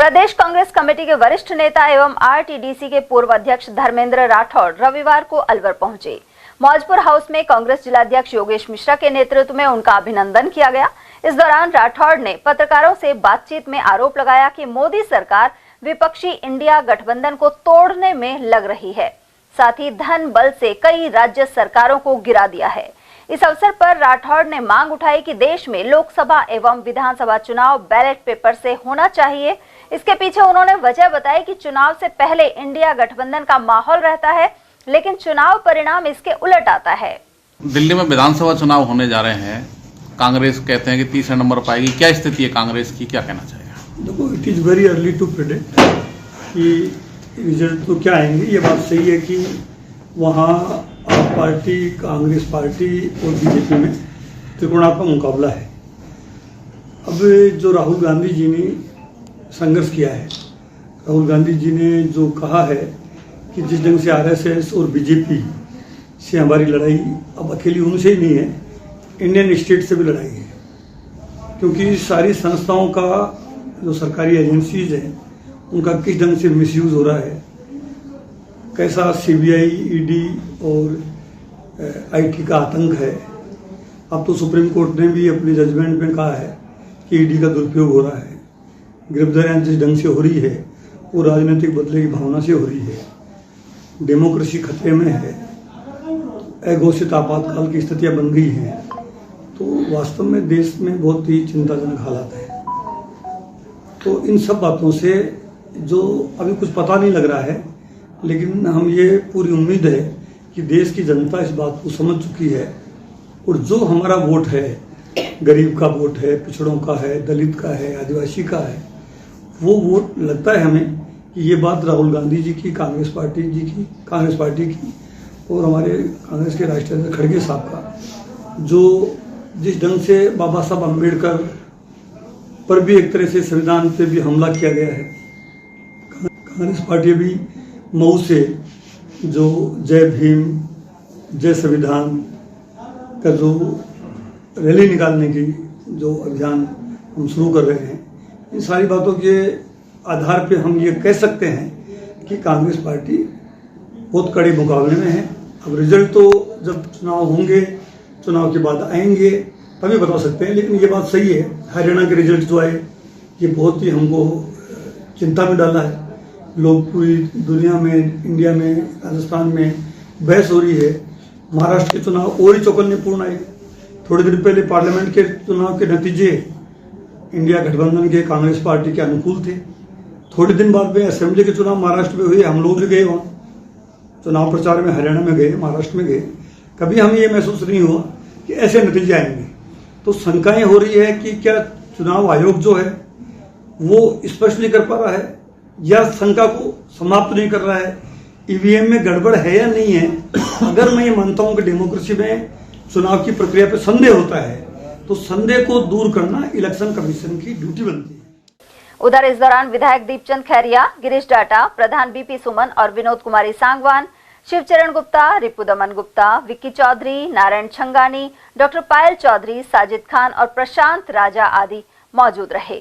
प्रदेश Congress committee के वरिष्ठ नेता एवं आरटीडीसी के पूर्व अध्यक्ष धर्मेंद्र राठौड़ रविवार को अलवर पहुंचे। मौजपुर हाउस में कांग्रेस जिलाध्यक्ष योगेश मिश्रा के नेतृत्व में उनका अभिनंदन किया गया। इस दौरान राठौड़ ने पत्रकारों से बातचीत में आरोप लगाया कि मोदी सरकार विपक्षी इंडिया गठबंधन को तोड़ने में लग रही है, साथ ही धन बल से कई राज्य सरकारों को गिरा दिया है। इस अवसर पर राठौड़ ने मांग उठाई कि देश में लोकसभा एवं विधानसभा चुनाव बैलेट पेपर से होना चाहिए। इसके पीछे उन्होंने वजह बताई कि चुनाव से पहले इंडिया गठबंधन का माहौल रहता है, लेकिन चुनाव परिणाम इसके उलट आता है। दिल्ली में विधानसभा चुनाव होने जा रहे हैं, कांग्रेस कहते हैं कि तीसरा नंबर पाएगी। क्या स्थिति है कांग्रेस की, क्या कहना चाहिए? देखो, it is very early to predict कि रिजल्ट तो क्या आएंगे। ये बात सही है कि वहाँ आप पार्टी, कांग्रेस पार्टी और बीजेपी में त्रिकोणात्मक मुकाबला है। अब जो राहुल गांधी जी ने संघर्ष किया है, राहुल गांधी जी ने जो कहा है कि जिस ढंग से आरएसएस और बीजेपी से हमारी लड़ाई अब अकेली उनसे ही नहीं है, इंडियन स्टेट से भी लड़ाई है, क्योंकि सारी संस्थाओं का जो सरकारी एजेंसीज हैं उनका किस ढंग से मिसयूज हो रहा है, कैसा सीबीआई, ईडी और आईटी का आतंक है। अब तो सुप्रीम कोर्ट ने भी अपने जजमेंट में कहा है कि ईडी का दुरुपयोग हो रहा है। गिरफ्तारियां जिस ढंग से हो रही है वो राजनीतिक बदले की भावना से हो रही है। डेमोक्रेसी खतरे में है, अघोषित आपातकाल की स्थितियां बन गई हैं। तो वास्तव में देश में बहुत ही चिंताजनक हालात है। तो इन सब बातों से जो अभी कुछ पता नहीं लग रहा है, लेकिन हम ये पूरी उम्मीद है कि देश की जनता इस बात को समझ चुकी है और जो हमारा वोट है, गरीब का वोट है, पिछड़ों का है, दलित का है, आदिवासी का है, वो वोट लगता है हमें कि ये बात राहुल गांधी जी की, कांग्रेस पार्टी की और हमारे कांग्रेस के राष्ट्रीय अध्यक्ष खड़गे साहब का, जो जिस ढंग से बाबा साहब अम्बेडकर पर भी एक तरह से संविधान पे भी हमला किया गया है। कांग्रेस पार्टी भी मऊ से जो जय भीम, जय संविधान का जो रैली निकालने की जो अभियान हम शुरू कर रहे हैं, इन सारी बातों के आधार पे हम ये कह सकते हैं कि कांग्रेस पार्टी बहुत कड़े मुकाबले में है। अब रिजल्ट तो जब चुनाव होंगे, चुनाव के बाद आएंगे, तभी बता सकते हैं। लेकिन ये बात सही है, हरियाणा के रिजल्ट जो आए ये बहुत ही हमको चिंता में डाला है। लोग पूरी दुनिया में, इंडिया में, राजस्थान में बहस हो रही है। महाराष्ट्र के चुनाव और ही चौकन्नेपूर्ण आए। थोड़े दिन पहले पार्लियामेंट के चुनाव के नतीजे इंडिया गठबंधन के, कांग्रेस पार्टी के अनुकूल थे। थोड़े दिन बाद में असेंबली के चुनाव महाराष्ट्र में हुए, हम लोग भी गए वहाँ चुनाव प्रचार में, हरियाणा में गए, महाराष्ट्र में गए। कभी हमें ये महसूस नहीं हुआ कि ऐसे नतीजे आएंगे। तो शंकाएं हो रही है कि क्या चुनाव आयोग जो है वो स्पष्ट नहीं कर पा रहा है या शंका को समाप्त नहीं कर रहा है, ईवीएम में गड़बड़ है या नहीं है। अगर मैं ये मानता हूं कि डेमोक्रेसी में चुनाव की प्रक्रिया पे संदेह होता है, तो संदेह को दूर करना इलेक्शन कमीशन की ड्यूटी बनती है। उधर इस दौरान विधायक दीपचंद खैरिया, गिरीश डाटा, प्रधान बीपी सुमन और विनोद कुमारी सांगवान, शिवचरण गुप्ता, रिपुदमन गुप्ता, विक्की चौधरी, नारायण छंगानी, डॉक्टर पायल चौधरी, साजिद खान और प्रशांत राजा आदि मौजूद रहे।